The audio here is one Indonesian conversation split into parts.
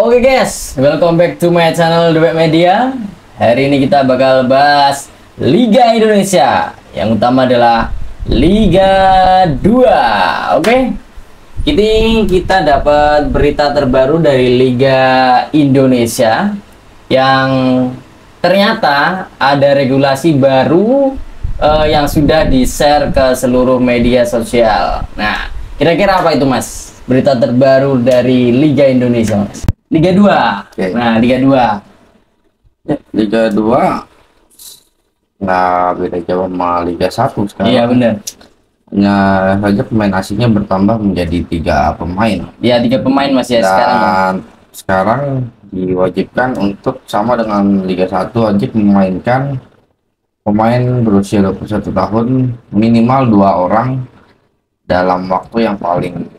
Oke guys, welcome back to my channel The Web Media. Hari ini kita bakal bahas Liga Indonesia. Yang utama adalah Liga 2. Oke. Kita dapat berita terbaru dari Liga Indonesia yang ternyata ada regulasi baru yang sudah di-share ke seluruh media sosial. Nah, kira-kira apa itu, Mas? Berita terbaru dari Liga Indonesia, Mas. Liga 2. Oke. Nah, Liga 2. Liga 2 nggak beda jauh sama Liga 1 sekarang. Iya, benar. Hanya saja pemain asingnya bertambah menjadi 3 pemain. Ya, 3 pemain Mas ya Dan sekarang. sekarang diwajibkan untuk sama dengan Liga 1 wajib memainkan pemain berusia 21 tahun minimal 2 orang dalam waktu yang paling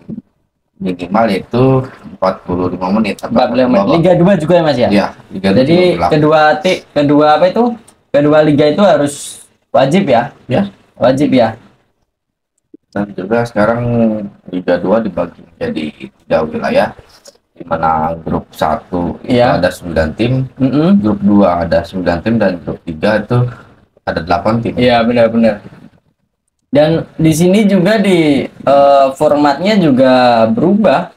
minimal yaitu 45 menit. 45 menit. Liga 2 juga ya Mas ya? Ya, Liga 2 Jadi juga kedua apa itu? Kedua liga itu harus wajib ya? ya. Wajib ya. Dan juga sekarang Liga 2 dibagi menjadi 3 wilayah, di mana grup 1 itu Iya. ada 9 tim, Mm-mm. grup 2 ada 9 tim, dan grup 3 itu ada 8 tim. Iya, benar-benar. Dan di sini juga di formatnya juga berubah.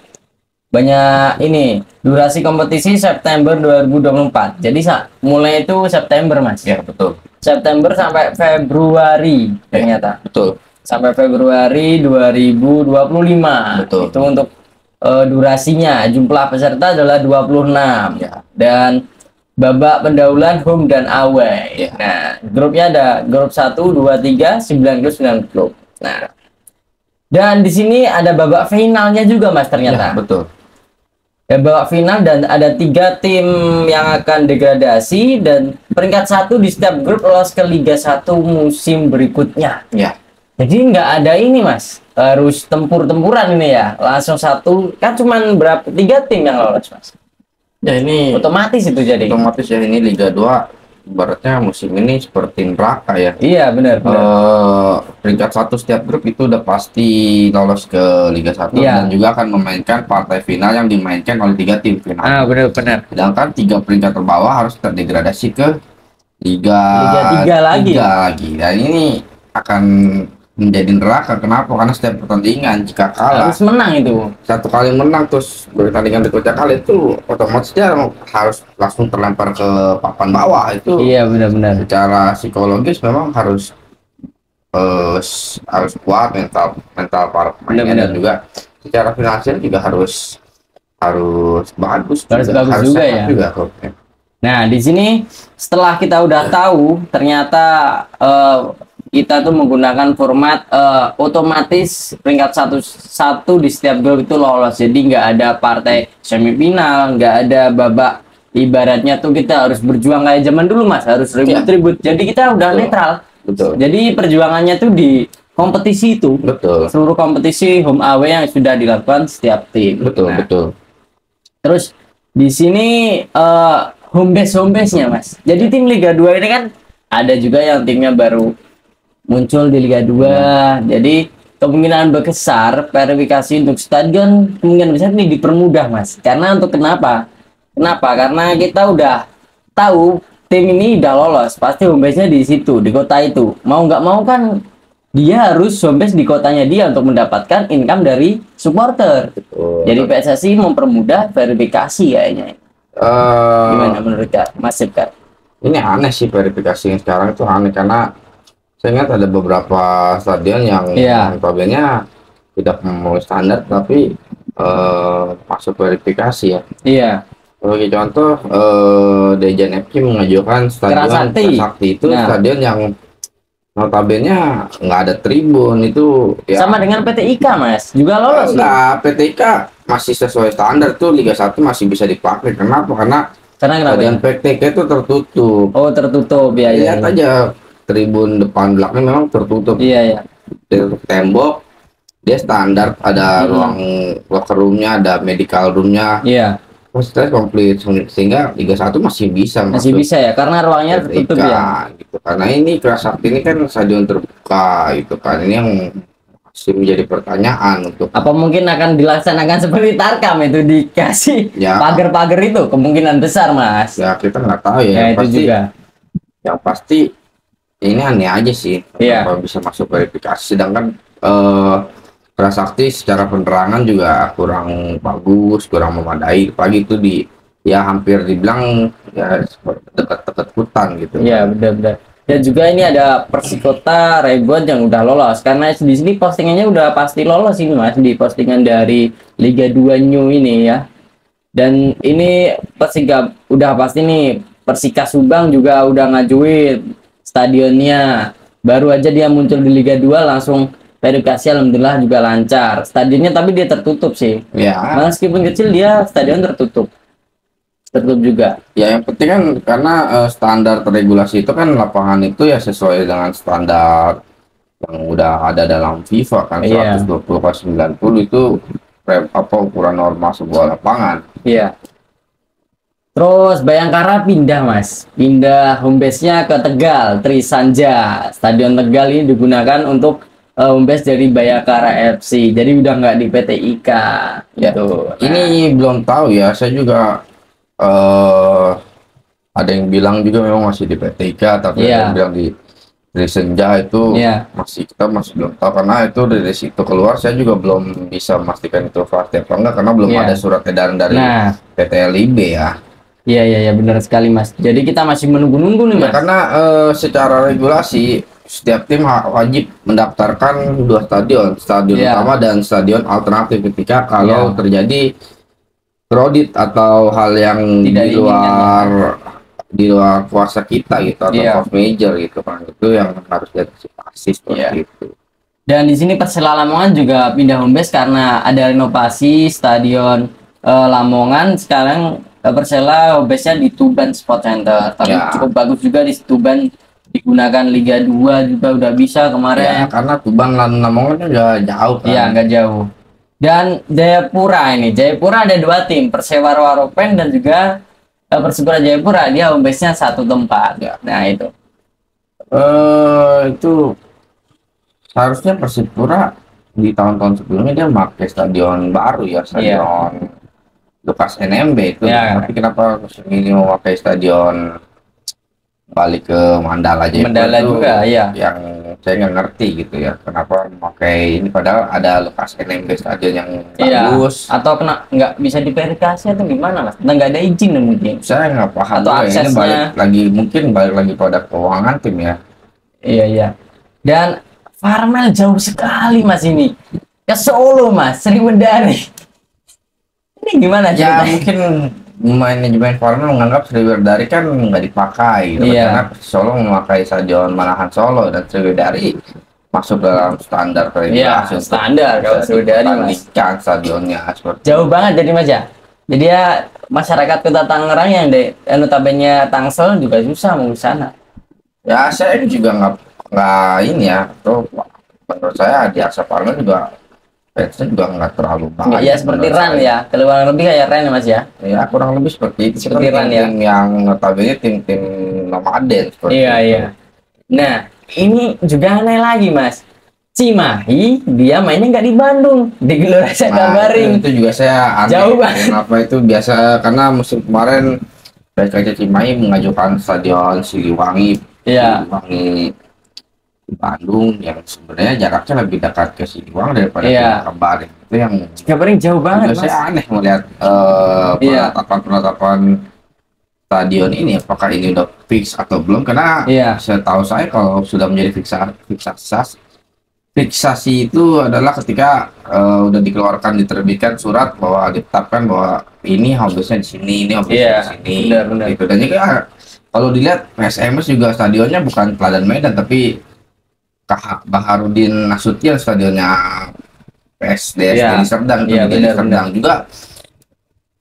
Banyak ini durasi kompetisi September 2024. Jadi mulai itu September Mas. Ya, betul. September sampai Februari ternyata. Betul. Sampai Februari 2025. Betul. Itu untuk durasinya. Jumlah peserta adalah 26. Ya. Dan babak pendahuluan home dan away. Ya. Nah, grupnya ada grup 1, 2, 3, 9 grup. Nah, dan di sini ada babak finalnya juga Mas ternyata. Ya, betul. Ya, babak final dan ada 3 tim yang akan degradasi dan peringkat 1 di setiap grup lolos ke Liga 1 musim berikutnya. Ya. Jadi nggak ada ini Mas, harus tempur-tempuran ini ya, langsung satu, kan cuman berapa 3 tim yang lolos Mas. Ya, ini Otomatis itu jadi. otomatis ya, ini Liga 2 ibaratnya musim ini seperti neraka ya. Iya benar. Peringkat 1 setiap grup itu udah pasti lolos ke Liga 1. Iya. Dan juga akan memainkan partai final yang dimainkan oleh 3 tim final. Benar. Sedangkan 3 peringkat terbawah harus terdegradasi ke Liga Liga 3 lagi. 3 lagi. Dan ini akan menjadi neraka. Kenapa? Karena setiap pertandingan jika kalah, Harus menang itu. satu kali menang terus pertandingan berikutnya kalah, itu otomatis dia harus langsung terlempar ke papan bawah. Itu Iya benar-benar. secara psikologis memang harus kuat mental para pemainnya. Benar-benar. Dan juga secara finansial juga harus bagus, Harus bagus juga sehat ya. juga klubnya. Nah di sini setelah kita udah tahu ternyata kita tuh menggunakan format otomatis peringkat satu di setiap grup itu lolos. Jadi nggak ada partai semifinal, nggak ada babak. Ibaratnya tuh kita harus berjuang kayak zaman dulu Mas, harus ribut-ribut. Jadi kita udah Betul. netral. Betul. Jadi perjuangannya tuh di kompetisi itu. Betul. Seluruh kompetisi home away yang sudah dilakukan setiap tim. Betul. Nah, Betul. terus di sini home base-nya Mas. Jadi tim Liga 2 ini kan ada juga yang timnya baru muncul di Liga 2. Jadi kemungkinan besar verifikasi untuk stadion kemungkinan besar ini dipermudah Mas. Karena untuk kenapa? Karena kita udah tahu tim ini udah lolos, pasti home base-nya di situ, di kota itu. Mau nggak mau kan dia harus home base di kotanya dia untuk mendapatkan income dari supporter. Betul. Jadi PSSI mempermudah verifikasi kayaknya. Gimana menurut Mas Sipka? Ini aneh sih, verifikasi yang sekarang itu aneh, karena saya ingat ada beberapa stadion yang Iya. notabene tidak memenuhi standar tapi masuk verifikasi ya. Iya. Sebagai contoh, Dejan FC mengajukan stadion Kerasakti. Kerasakti itu Nah. stadion yang notabene nggak ada tribun itu ya. Sama dengan PT IKA Mas, juga lolos. Enggak, PTK masih sesuai standar tuh, Liga 1 masih bisa dipakai. Kenapa? Karena Kenapa? stadion PTK itu tertutup. Oh, tertutup ya. Lihat aja tribun depan belakangnya memang tertutup. Iya. Tertutup tembok. Dia standar, ada ruang locker roomnya, ada medical roomnya. Iya. Fasilitas komplit, sehingga Liga 1 masih bisa Masih masuk bisa ya, karena ruangnya tertutup ya. gitu. Karena ini Kerasakti ini kan stadion terbuka gitu kan. Ini yang masih menjadi pertanyaan untuk Apa mungkin akan dilaksanakan seperti Tarkam itu dikasih Ya. pagar-pagar itu, kemungkinan besar Mas. ya kita nggak tahu ya. Ya Yang itu pasti, juga. yang pasti ini aneh aja sih Iya. kenapa bisa masuk verifikasi, sedangkan prasakti secara penerangan juga kurang bagus, kurang memadai. Pagi itu ya hampir dibilang ya dekat-dekat hutan gitu. Iya benar-benar. Dan juga ini ada Persikota Raybon yang udah lolos, karena di sini postingannya udah pasti lolos ini Mas, di postingan dari Liga 2 New ini ya. Dan ini Persika udah pasti nih, Persika Subang juga udah ngajuin stadionnya. Baru aja dia muncul di Liga 2 langsung verifikasi, alhamdulillah juga lancar. Stadionnya tapi dia tertutup sih. Ya, Meskipun kecil dia stadion tertutup. Tertutup juga. ya yang penting kan karena standar regulasi itu kan lapangan itu ya sesuai dengan standar yang udah ada dalam FIFA kan. Iya. 120/90 itu apa ukuran normal sebuah lapangan. Iya. Terus Bayangkara pindah Mas, pindah home base-nya ke Tegal, Trisanja. Stadion Tegal ini digunakan untuk home base dari Bayangkara FC. Jadi udah nggak di PT IKA Ya, gitu. ini belum tahu ya, saya juga ada yang bilang juga memang masih di PTK, tapi ada Iya. yang bilang di Senja itu Iya. kita masih belum tahu, karena itu dari situ keluar saya juga belum bisa memastikan itu fakta atau enggak, karena belum Iya. ada surat edaran dari Nah, PT LIB ya. iya benar sekali Mas. Jadi kita masih menunggu-nunggu nih Ya, Mas. karena secara regulasi setiap tim wajib mendaftarkan dua stadion, stadion Iya. utama dan stadion alternatif ketika kalau Iya. terjadi kredit atau hal yang Tidak di luar kuasa kita gitu, atau Iya. force major gitu kan, itu yang harus diantisipasi seperti Iya. itu. Dan di sini Persela Lamongan juga pindah home base karena ada renovasi stadion Lamongan. Sekarang Persela home base-nya di Tuban Sport Center. Tapi Ya. cukup bagus juga di Tuban, digunakan Liga 2 juga udah bisa Ya, kemarin. karena Tuban Lamongan kan udah jauh kan. Iya, nggak jauh. Dan Jayapura ini, Jayapura ada dua tim, Persewa Waropen dan juga Persipura Jayapura. Dia home base-nya satu tempat. Ya. Nah itu. Itu seharusnya Persipura di tahun-tahun sebelumnya dia pakai stadion baru ya, stadion Lukas NMB itu. Iya. Tapi kenapa ini mau pakai stadion balik ke Mandala Jayapura Mandala itu juga, iya. yang saya nggak ngerti gitu ya, kenapa memakai ini padahal ada Lukas NMB stadion yang Iya. bagus. Atau kena nggak bisa diverifikasi atau gimana Mas? Nggak ada izin dan mungkin. Saya nggak paham Atau juga ya. Ini aksesnya. balik lagi pada keuangan tim ya. Iya. Dan Farmel jauh sekali Mas ini. Ke Solo Mas, Sriwedari. Ini gimana Ya ceritanya? mungkin manajemen Farmel menganggap Sriwedari kan nggak dipakai gitu, Iya. karena Solo memakai stadion Manahan Solo dan Sriwedari masuk dalam standar Iya, regulasi untuk standar kalau bisa Sriwedari, Mas. dipertandingkan stadionnya seperti Jauh banget jadi Mas ya. Jadi ya masyarakat Kota Tangerang yang notabene Tangsel juga susah mau ke sana. ya. Saya juga nggak ini ya, tuh menurut saya di Aksa Farmel juga fansnya juga nggak terlalu banyak. Iya seperti menurut Ran saya. ya, keluar lebih kayak Ran ya Mas ya. Ya kurang lebih seperti itu. Seperti Kan Ran ya. tim yang notabene tim nomaden seperti Iya itu. iya. Nah ini juga aneh lagi Mas. Cimahi dia mainnya nggak di Bandung, di Gelora Sakabaring. itu juga saya aneh. Jauh banget. Kenapa itu biasa, karena musim kemarin PSKC Cimahi mengajukan stadion Siliwangi, Iya. Siliwangi di Bandung yang sebenarnya jaraknya lebih dekat ke Siliwangi daripada Iya. ke Sakabaring. Itu yang Sakabaring jauh banget juga Mas. saya aneh melihat Iya. penetapan stadion ini, apakah ini udah fix atau belum, karena Iya. setahu saya kalau sudah menjadi fiksasi itu adalah ketika udah dikeluarkan, diterbitkan surat bahwa ditetapkan bahwa ini home base-nya di sini, ini home base-nya Iya, di sini, benar. gitu. Dan juga kalau dilihat PSMS juga stadionnya bukan Teladan Medan tapi KH Baharudin Nasution, stadionnya PSDS Iya. di Serdang, itu Iya, di benar, Serdang juga.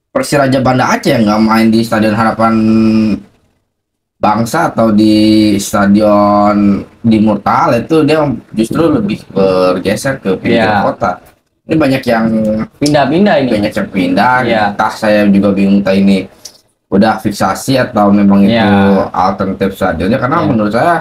Persiraja Banda Aceh yang nggak main di Stadion Harapan Bangsa atau di stadion di Murtal, itu dia justru lebih bergeser ke pinggir Iya. kota. Ini banyak yang Pindah-pindah ini. banyak yang pindah. Iya. Entah, saya juga bingung entah ini udah fiksasi atau memang itu Iya. alternatif stadionnya, karena Iya. menurut saya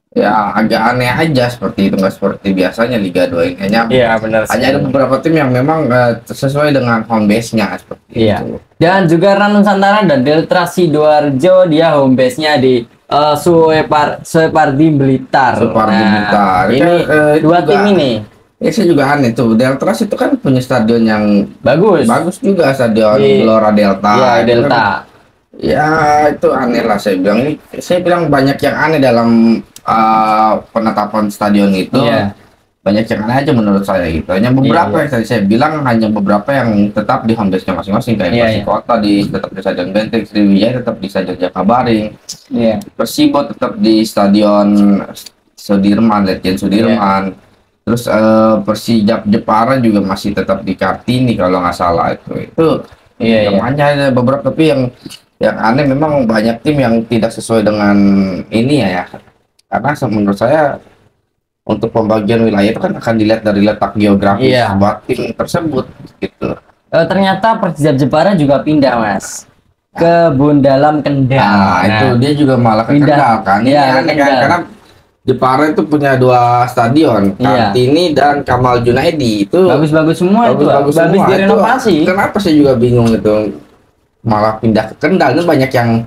Ya agak aneh aja seperti itu, nggak seperti biasanya Liga 2 ini. Iya, benar Hanya ada sekali. beberapa tim yang memang sesuai dengan home base-nya seperti Iya. itu. Dan juga Ranu Nusantara dan Delta Sidoarjo, dia home base-nya di Suepardi Blitar. Supardi Nah, Blitar. ini Kan, dua juga, tim ini ya saya juga aneh tuh. Deltras itu kan punya stadion yang bagus. bagus juga, stadion Di- Gelora Delta. Iya, Itu kan, Delta. ya itu aneh lah saya bilang. Saya bilang banyak yang aneh dalam penetapan stadion itu. Iya. Banyak yang aneh aja menurut saya gitu. Hanya beberapa Iya. yang tadi saya bilang, hanya beberapa yang tetap di home base-nya masing-masing, kayak Iya, iya. Persikota tetap di Stadion Benteng, Sriwijaya tetap di Stadion Jakabaring, Iya. Persibo tetap di Stadion Sudirman, Letjen Sudirman. Terus Persijap Jepara juga masih tetap di Kartini kalau nggak salah itu. Iya, iya. Hanya ada beberapa, tapi yang aneh memang banyak tim yang tidak sesuai dengan ini ya. Karena menurut saya untuk pembagian wilayah itu kan akan dilihat dari letak geografis Iya. buat tim tersebut gitu. Ternyata Persijap Jepara juga pindah, Mas, ke Bondalam Kendal. Nah, itu dia juga malah ke pindah. Kendal kan. Ini Iya, ke aneh kan, Kendal. karena Jepara itu punya dua stadion, Iya. Kartini dan Kamal Junaidi. Itu Bagus-bagus semua itu, bagus-bagus habis semua. direnovasi. Itu kenapa saya juga bingung itu malah pindah ke Kendal, itu banyak yang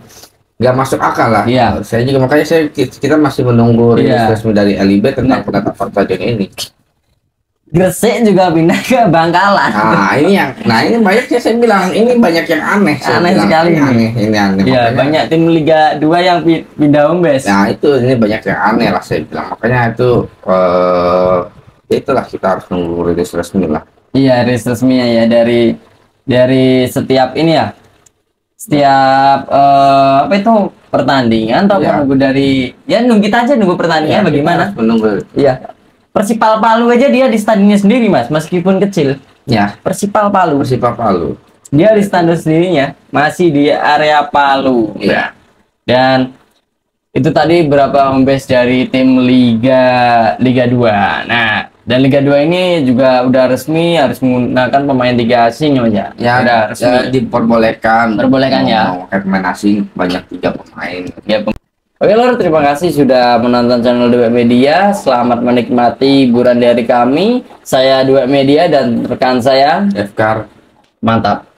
nggak masuk akal lah. Iya. Saya juga, makanya kita masih menunggu rilis Iya. resmi dari LIB tentang Nah. penetapan stadion ini. Gresik juga pindah ke Bangkalan. Nah ini banyaknya, saya bilang ini banyak yang aneh. Saya Aneh bilang, sekali. ini aneh. Iya, Makanya- banyak tim Liga 2 yang pindah home base. Nah itu, ini banyak yang aneh lah saya bilang. Makanya itu itulah, kita harus nunggu rilis resmi lah. Iya, rilis resminya ya dari setiap ini ya. Setiap apa itu pertandingan atau Iya. menunggu dari nunggu kita aja nunggu pertandingan Ya, bagaimana? kita harus menunggu. Iya. Persipal Palu aja dia di stadionnya sendiri, Mas, meskipun kecil. Ya, Persipal Palu. Persipa Palu. Dia di stadion sendirinya masih di area Palu. Iya. Dan itu tadi berapa home base dari tim Liga 2. Nah, dan Liga 2 ini juga udah resmi harus menggunakan pemain Liga asing aja. Ya, Udah resmi. diperbolehkan. Perbolehkan ya. Mau pakai pemain asing banyak 3 pemain. Ya, oke lor, terima kasih sudah menonton channel Duet Media. Selamat menikmati hiburan dari kami. Saya Duet Media dan rekan saya. FK. Mantap.